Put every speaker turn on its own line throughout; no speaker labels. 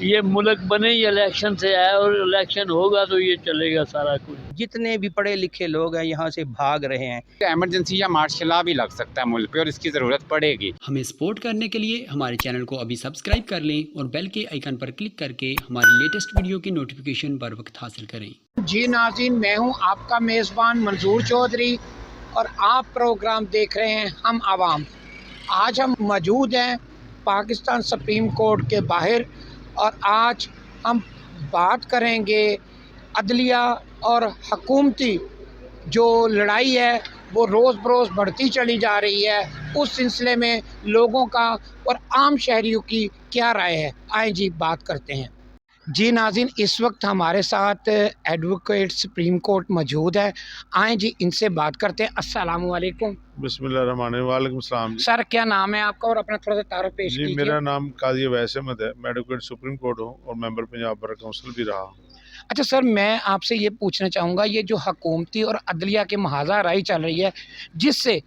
یہ ملک بنے ہی الیکشن سے ہے، اور الیکشن ہوگا تو یہ چلے گا سارا کچھ۔
جتنے بھی پڑھے لکھے لوگ ہیں یہاں سے بھاگ رہے ہیں۔
ایمرجنسی یا مارشل لا بھی لگ سکتا ہے ملک پہ، اور اس کی ضرورت پڑے گی۔
ہمیں سپورٹ کرنے کے لیے ہمارے چینل کو ابھی سبسکرائب کر لیں اور بیل کے آئیکن پر کلک کر کے ہماری لیٹسٹ ویڈیو کی نوٹیفیکیشن بر وقت حاصل کریں۔
جی ناظرین، میں ہوں آپ کا میزبان منظور چودھری اور آپ پروگرام دیکھ رہے ہیں ہم عوام۔ آج ہم موجود ہیں پاکستان سپریم کورٹ کے باہر، اور آج ہم بات کریں گے عدلیہ اور حکومتی جو لڑائی ہے وہ روز بروز بڑھتی چلی جا رہی ہے، اس سلسلے میں لوگوں کا اور عام شہریوں کی کیا رائے ہے، آئیں جی بات کرتے ہیں۔ جی ناظرین، اس وقت ہمارے ساتھ ایڈوکیٹ سپریم کورٹ موجود ہے، آئیں جی ان سے بات کرتے ہیں۔ السلام علیکم۔
بسم اللہ الرحمن الرحیم۔ وعلیکم السلام جی۔
سر کیا نام ہے آپ کا اور اپنا تھوڑا سا تعارف پیش
جی
کیجیے۔
میرا نام قاضی اویس احمد ہے، میں ایڈوکیٹ سپریم کورٹ ہوں اور ممبر پنجاب بار کونسل بھی رہا ہوں۔
اچھا سر، میں آپ سے یہ پوچھنا چاہوں گا، یہ جو حکومتی اور عدلیہ کے محاذہ رائی چل رہی ہے جس سے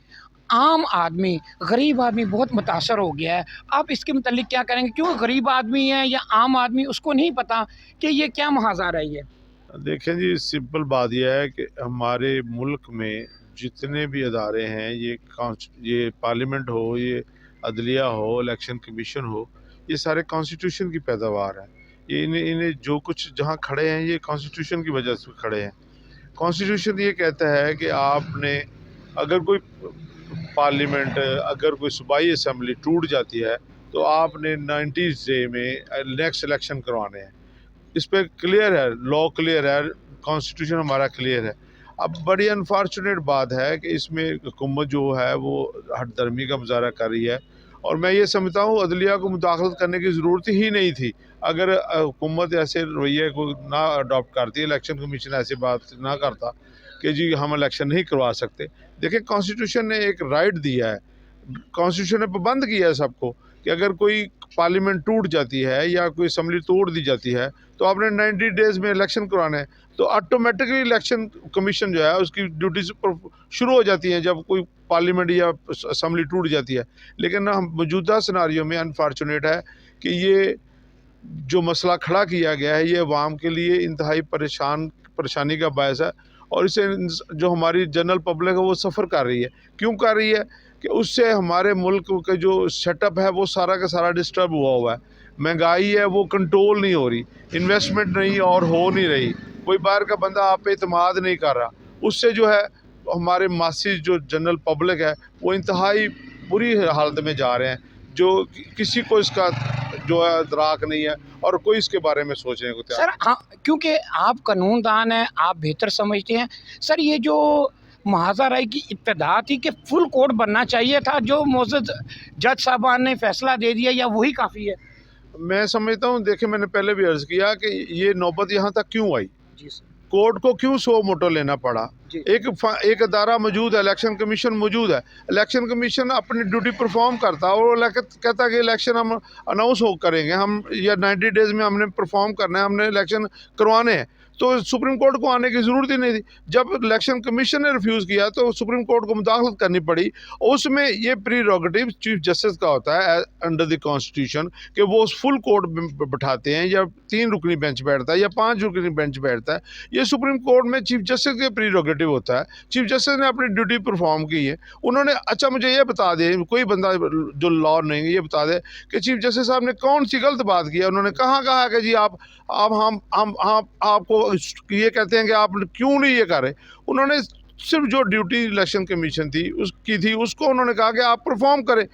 عام آدمی، غریب آدمی بہت متاثر ہو گیا ہے، آپ اس کے متعلق کیا کریں گے؟ کیوں غریب آدمی ہے یا عام آدمی، اس کو نہیں پتا کہ یہ کیا محاذہ رائی ہے؟
دیکھیں جی، سمپل بات یہ ہے کہ ہمارے ملک میں جتنے بھی ادارے ہیں، یہ پارلیمنٹ ہو، یہ عدلیہ ہو، الیکشن کمیشن ہو، یہ سارے کانسٹیٹیوشن کی پیداوار ہیں۔ یہ انہیں جو کچھ جہاں کھڑے ہیں یہ کانسٹیٹیوشن کی وجہ سے کھڑے ہیں۔ کانسٹیٹیوشن یہ کہتا ہے کہ آپ نے اگر کوئی پارلیمنٹ، اگر کوئی صوبائی اسمبلی ٹوٹ جاتی ہے تو آپ نے 90 ڈے میں نیکسٹ الیکشن کروانے ہیں۔ اس پہ کلیئر ہے، لا کلیئر ہے، کانسٹیٹیوشن ہمارا کلیئر ہے۔ اب بڑی انفارچونیٹ بات ہے کہ اس میں حکومت جو ہے وہ ہٹ درمی کا مظاہرہ کر رہی ہے، اور میں یہ سمجھتا ہوں عدلیہ کو مداخلت کرنے کی ضرورت ہی نہیں تھی اگر حکومت ایسے رویے کو نہ اڈاپٹ کرتی، الیکشن کمیشن ایسی بات نہ کرتا کہ جی ہم الیکشن نہیں کروا سکتے۔ دیکھیں، کانسٹیٹیوشن نے ایک رائٹ دیا ہے، کانسٹیٹیوشن نے پابند کیا ہے سب کو کہ اگر کوئی پارلیمنٹ ٹوٹ جاتی ہے یا کوئی اسمبلی توڑ دی جاتی ہے تو آپ نے 90 ڈیز میں الیکشن کروانا ہے، تو آٹومیٹکلی الیکشن کمیشن جو ہے اس کی ڈیوٹیز شروع ہو جاتی ہیں جب کوئی پارلیمنٹ یا اسمبلی ٹوٹ جاتی ہے۔ لیکن موجودہ سناریو میں انفارچونیٹ ہے کہ یہ جو مسئلہ کھڑا کیا گیا ہے یہ عوام کے لیے انتہائی پریشانی کا باعث ہے، اور اسے جو ہماری جنرل پبلک ہے وہ سفر کر رہی ہے۔ کیوں کر رہی ہے؟ کہ اس سے ہمارے ملک کا جو سیٹ اپ ہے وہ سارا کا سارا ڈسٹرب ہوا ہے۔ مہنگائی ہے وہ کنٹرول نہیں ہو رہی، انویسٹمنٹ نہیں اور ہو نہیں رہی، کوئی باہر کا بندہ آپ پہ اعتماد نہیں کر رہا۔ اس سے جو ہے ہمارے ماسز جو جنرل پبلک ہے وہ انتہائی بری حالت میں جا رہے ہیں، جو کسی کو اس کا جو ہے ادراک نہیں ہے اور کوئی اس کے بارے میں سوچنے کو تیار
سر کیونکہ آپ قانون دان ہیں، آپ بہتر سمجھتے ہیں۔ سر یہ جو محاذہ رائی کی ابتدا تھی کہ فل کورٹ بننا چاہیے تھا، جو معزز جج صاحبان نے فیصلہ دے دیا، یا وہی کافی ہے؟
میں سمجھتا ہوں، دیکھیں میں نے پہلے بھی عرض کیا کہ یہ نوبت یہاں تک کیوں آئی،
جی سر۔
کورٹ کو کیوں سو موٹو لینا پڑا؟
جی۔
ایک ادارہ موجود ہے، الیکشن کمیشن موجود ہے، الیکشن کمیشن اپنی ڈیوٹی پرفارم کرتا ہے اور کہتا ہے کہ الیکشن ہم اناؤنس کریں گے، ہم یا 90 ڈیز میں ہم نے پرفارم کرنا ہے، ہم نے الیکشن کروانے ہیں۔ تو سپریم کورٹ کو آنے کی ضرورت ہی نہیں تھی۔ جب الیکشن کمیشن نے ریفیوز کیا تو سپریم کورٹ کو مداخلت کرنی پڑی۔ اس میں یہ پریروگیٹو چیف جسٹس کا ہوتا ہے انڈر دی کانسٹیٹیوشن کہ وہ فل کورٹ بٹھاتے ہیں، یا 3 رکنی بینچ بیٹھتا ہے یا 5 رکنی بینچ بیٹھتا ہے۔ یہ سپریم کورٹ میں چیف جسٹس کے پریروگیٹو ہوتا ہے۔ چیف جسٹس نے اپنی ڈیوٹی پرفارم کی ہے، انہوں نے اچھا مجھے یہ بتا دے، کوئی بندہ جو لا نہیں ہے یہ بتا دے کہ چیف جسٹس صاحب نے کون سی غلط بات کی ہے، انہوں نے کہا کہ جی آپ کو یہ کہتے ہیں کہ آپ کیوں نہیں یہ کر رہے۔ انہوں نے صرف جو ڈیوٹی الیکشن کمیشن تھی اس کو انہوں نے کہا کہ آپ پرفارم کریں،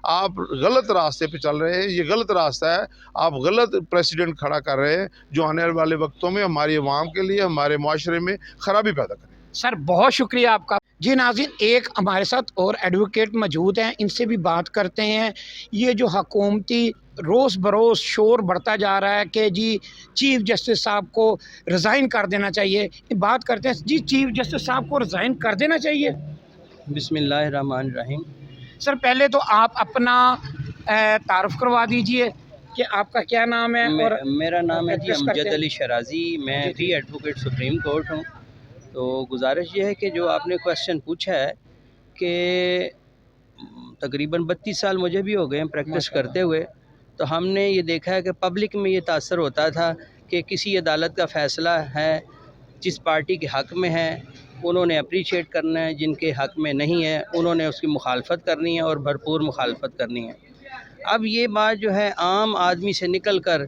آپ غلط راستے پہ چل رہے ہیں، یہ غلط راستہ ہے، آپ غلط پریسیڈنٹ کھڑا کر رہے ہیں جو آنے والے وقتوں میں ہماری عوام کے لیے، ہمارے معاشرے میں خرابی پیدا کرے۔
سر بہت شکریہ آپ کا۔ جی ناظرین، ایک ہمارے ساتھ اور ایڈوکیٹ موجود ہیں، ان سے بھی بات کرتے ہیں۔ یہ جو حکومتی روز بروز شور بڑھتا جا رہا ہے کہ جی چیف جسٹس صاحب کو ریزائن کر دینا چاہیے، بات کرتے ہیں جی چیف جسٹس صاحب کو ریزائن کر دینا چاہیے؟
بسم اللہ الرحمن الرحیم۔
سر پہلے تو آپ اپنا تعارف کروا دیجئے کہ آپ کا کیا نام ہے؟ اور
میرا نام ہے جی
ایڈریس کرتے
امجد
ہیں۔
علی شرازی، میں
جی،
بھی ایڈوکیٹ سپریم کورٹ ہوں۔ تو گزارش یہ ہے کہ جو آپ نے کویسچن پوچھا ہے کہ تقریباً 32 سال مجھے بھی ہو گئے ہیں پریکٹس کرتے ہوئے، تو ہم نے یہ دیکھا ہے کہ پبلک میں یہ تاثر ہوتا تھا کہ کسی عدالت کا فیصلہ ہے جس پارٹی کے حق میں ہے انہوں نے اپریشیٹ کرنا ہے، جن کے حق میں نہیں ہے انہوں نے اس کی مخالفت کرنی ہے اور بھرپور مخالفت کرنی ہے۔ اب یہ بات جو ہے عام آدمی سے نکل کر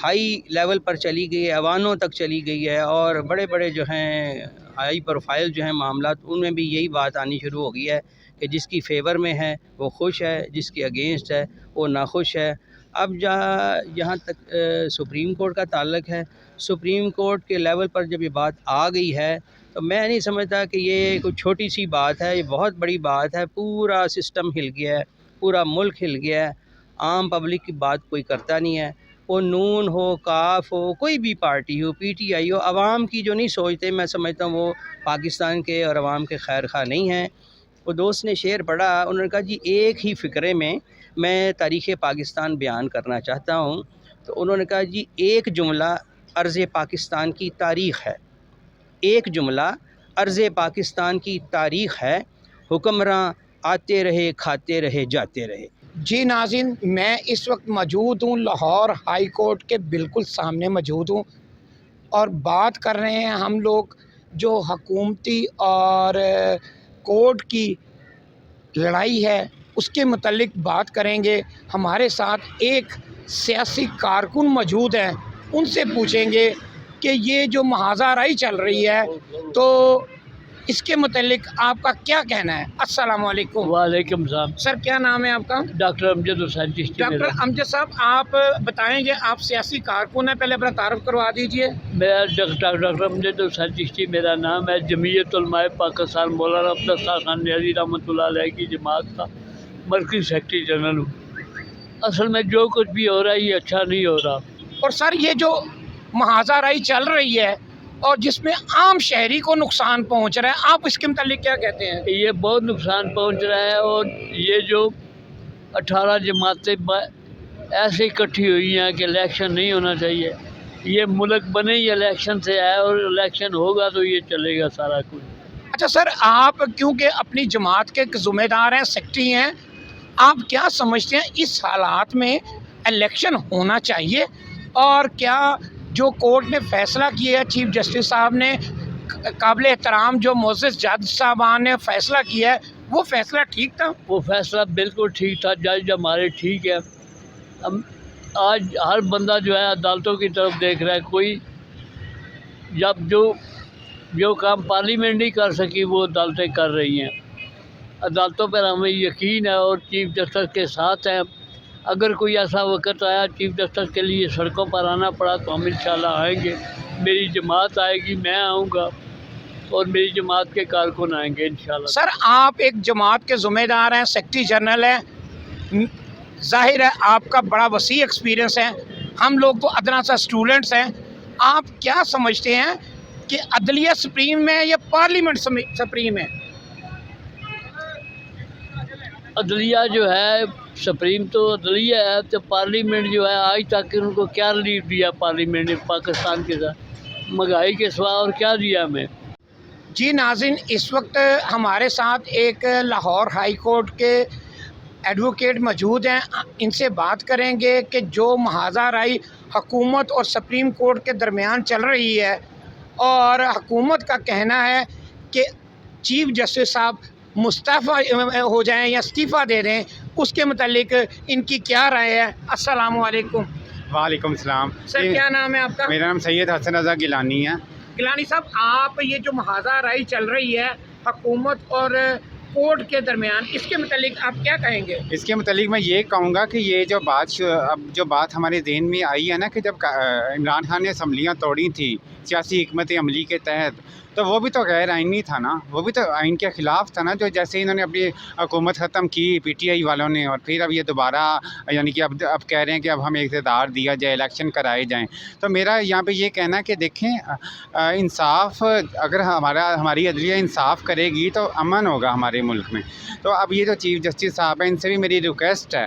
ہائی لیول پر چلی گئی ہے، ایوانوں تک چلی گئی ہے، اور بڑے بڑے جو ہیں ہائی پروفائل جو ہیں معاملات ان میں بھی یہی بات آنی شروع ہو گئی ہے کہ جس کی فیور میں ہے وہ خوش ہے، جس کی اگینسٹ ہے وہ ناخوش ہے۔ اب جہاں تک سپریم کورٹ کا تعلق ہے، سپریم کورٹ کے لیول پر جب یہ بات آ گئی ہے تو میں نہیں سمجھتا کہ یہ کوئی چھوٹی سی بات ہے، یہ بہت بڑی بات ہے۔ پورا سسٹم ہل گیا ہے، پورا ملک ہل گیا ہے، عام پبلک کی بات کوئی کرتا نہیں ہے۔ وہ نون ہو، کاف ہو، کوئی بھی party who, P T I ہو، عوام کی جو نہیں سوچتے، میں سمجھتا ہوں وہ پاکستان کے اور عوام کے خیر خواہ نہیں ہیں۔ وہ دوست نے شعر پڑھا، انہوں نے کہا جی ایک ہی فقرے میں تاریخ پاکستان بیان کرنا چاہتا ہوں، تو انہوں نے کہا جی ایک جملہ عرض پاکستان کی تاریخ ہے، ایک جملہ عرض پاکستان کی تاریخ ہے، حکمراں آتے رہے کھاتے رہے جاتے رہے۔
جی ناظرین، میں اس وقت موجود ہوں لاہور ہائی کورٹ کے بالکل سامنے موجود ہوں، اور بات کر رہے ہیں ہم لوگ جو حکومتی اور کورٹ کی لڑائی ہے اس کے متعلق بات کریں گے۔ ہمارے ساتھ ایک سیاسی کارکن موجود ہیں، ان سے پوچھیں گے کہ یہ جو محاذہ رائی چل رہی ہے تو اس کے متعلق آپ کا کیا کہنا ہے؟ السلام علیکم۔
وعلیکم السلام۔
سر کیا نام ہے آپ کا؟
ڈاکٹر امجد حسین چشتی
ڈاکٹر
میرا۔
امجد صاحب، آپ بتائیں گے، آپ سیاسی کارکن ہیں، پہلے اپنا تعارف کروا دیجئے۔
میرا ڈاکٹر امجد حسین چشتی میرا نام ہے، جمعیت علماء پاکستان مولانا عبدالستار خان نیازی رحمۃ اللہ علیہ کی جماعت کا مرکزی سیکرٹری جنرل ہوں۔ اصل میں جو کچھ بھی ہو رہا ہے یہ اچھا نہیں ہو رہا۔
اور سر یہ جو محاذہ رائی چل رہی ہے اور جس میں عام شہری کو نقصان پہنچ رہا ہے، آپ اس کے متعلق کیا کہتے ہیں؟
یہ بہت نقصان پہنچ رہا ہے، اور یہ جو 18 جماعتیں ایسے اکٹھی ہوئی ہیں کہ الیکشن نہیں ہونا چاہیے۔ یہ ملک بنے ہی الیکشن سے ہے، اور الیکشن ہوگا تو یہ چلے گا سارا کچھ۔
اچھا سر، آپ کیونکہ اپنی جماعت کے ذمہ دار ہیں، سیکرٹری ہیں، آپ کیا سمجھتے ہیں اس حالات میں الیکشن ہونا چاہیے؟ اور کیا جو کورٹ نے فیصلہ کیا ہے، چیف جسٹس صاحب نے قابل احترام جو معزز جج صاحبان نے فیصلہ کیا ہے، وہ فیصلہ ٹھیک تھا؟
وہ فیصلہ بالکل ٹھیک تھا، جج ہمارے ٹھیک ہے۔ آج ہر بندہ جو ہے عدالتوں کی طرف دیکھ رہا ہے۔ کوئی جب جو کام پارلیمنٹ نہیں کر سکی وہ عدالتیں کر رہی ہیں۔ عدالتوں پر ہمیں یقین ہے اور چیف جسٹس کے ساتھ ہیں۔ اگر کوئی ایسا وقت آیا چیف جسٹس کے لیے سڑکوں پر آنا پڑا تو ہم انشاءاللہ آئیں گے۔ میری جماعت آئے گی، میں آؤں گا، اور میری جماعت کے کارکن آئیں گے انشاءاللہ۔
سر آپ ایک جماعت کے ذمہ دار ہیں، سیکرٹری جنرل ہیں، ظاہر ہے آپ کا بڑا وسیع ایکسپیرینس ہے، ہم لوگ تو ادنا سا اسٹوڈنٹس ہیں۔ آپ کیا سمجھتے ہیں کہ عدلیہ سپریم ہے یا پارلیمنٹ سپریم ہے؟
عدلیہ جو ہے سپریم تو عدلیہ ہے، تو پارلیمنٹ جو ہے آج تک ان کو کیا ریلیف دیا پارلیمنٹ نے پاکستان کے ساتھ؟ مہنگائی کے سوا اور کیا دیا ہمیں؟
جی ناظرین، اس وقت ہمارے ساتھ ایک لاہور ہائی کورٹ کے ایڈوکیٹ موجود ہیں، ان سے بات کریں گے کہ جو محاذہ رائی حکومت اور سپریم کورٹ کے درمیان چل رہی ہے، اور حکومت کا کہنا ہے کہ چیف جسٹس صاحب مستعفی ہو جائیں یا استعفیٰ دے دیں، اس کے متعلق ان کی کیا رائے ہے؟ السلام علیکم۔
وعلیکم السلام۔
سر کیا نام ہے آپ کا؟
میرا نام سید حسن رضا گیلانی ہے۔
گیلانی صاحب، آپ یہ جو محاذہ رائی چل رہی ہے حکومت اور کورٹ کے درمیان، اس کے متعلق آپ کیا کہیں گے؟
اس کے متعلق میں یہ کہوں گا کہ یہ جو بات ہمارے ذہن میں آئی ہے نا کہ جب عمران خان نے اسمبلیاں توڑی تھیں سیاسی حکمت عملی کے تحت، تو وہ بھی تو غیر آئینی تھا نا، وہ بھی تو آئین کے خلاف تھا نا۔ جو جیسے انہوں نے اپنی حکومت ختم کی پی ٹی آئی والوں نے، اور پھر اب یہ دوبارہ یعنی کہ اب کہہ رہے ہیں کہ اب ہمیں اقتدار دیا جائے، الیکشن کرائے جائیں، تو میرا یہاں پہ یہ کہنا ہے کہ دیکھیں انصاف، اگر ہماری عدلیہ انصاف کرے گی تو امن ہوگا ہمارے ملک میں۔ تو اب یہ جو چیف جسٹس صاحب ہیں، ان سے بھی میری ریکویسٹ ہے